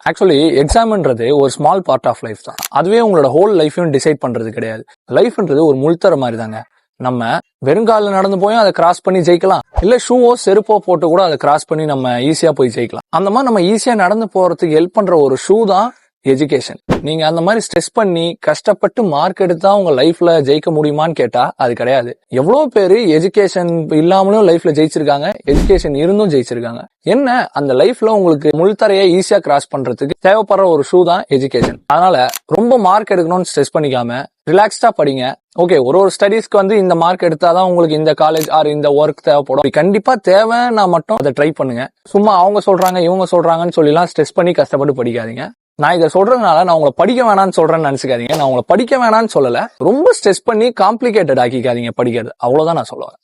Actually எக்ஸாம்ன்றது ஒரு small part of life தான். அதுவே உங்களோட ஹோல் லைஃபையும் டிசைட் பண்றது கிடையாது. லைஃப்ன்றது ஒரு முள்தர மாதிரி தாங்க. நம்ம வெறுங்கால நடந்து போய் அதை கிராஸ் பண்ணி ஜெயிக்கலாம், இல்ல ஷூவோ செருப்போ போட்டு கூட அதை கிராஸ் பண்ணி நம்ம ஈஸியா போய் ஜெயிக்கலாம். அந்த மாதிரி நம்ம ஈஸியா நடந்து போறதுக்கு ஹெல்ப் பண்ற ஒரு ஷூ தான் எஜுகேஷன். நீங்க அந்த மாதிரி ஸ்ட்ரெஸ் பண்ணி கஷ்டப்பட்டு மார்க் எடுத்தா உங்க லைஃப்ல ஜெயிக்க முடியுமான்னு கேட்டா அது கிடையாது. எவ்வளவு பேரு எஜுகேஷன் இல்லாமலும் லைஃப்ல ஜெயிச்சிருக்காங்க, எஜுகேஷன் இருந்தும் ஜெயிச்சிருக்காங்க. என்ன, அந்த லைஃப்ல உங்களுக்கு முள்தரையை ஈஸியா கிராஸ் பண்றதுக்கு தேவைப்படுற ஒரு ஷூ தான் எஜுகேஷன். அதனால ரொம்ப மார்க் எடுக்கணும்னு ஸ்ட்ரெஸ் பண்ணிக்காம ரிலாக்ஸ்டா படிங்க. ஓகே, ஒரு ஸ்டடீஸ்க்கு வந்து இந்த மார்க் எடுத்தாதான் உங்களுக்கு இந்த காலேஜ் ஆர் இந்த ஒர்க் தேவைப்படும், கண்டிப்பா தேவைன்னா மட்டும் அதை ட்ரை பண்ணுங்க. சும்மா அவங்க சொல்றாங்க இவங்க சொல்றாங்கன்னு சொல்லிலாம் ஸ்ட்ரெஸ் பண்ணி கஷ்டப்பட்டு படிக்காதீங்க. நான் இதை சொல்றதுனால நான் உங்களை படிக்க வேணாம்னு சொல்றேன்னு நினைச்சுக்காதீங்க. நான் உங்களை படிக்க வேணாம்னு சொல்லல, ரொம்ப ஸ்ட்ரெஸ் பண்ணி காம்ப்ளிகேட்டட் ஆக்கிக்காதீங்க படிக்கிறது, அவ்வளவுதான் நான் சொல்லுவேன்.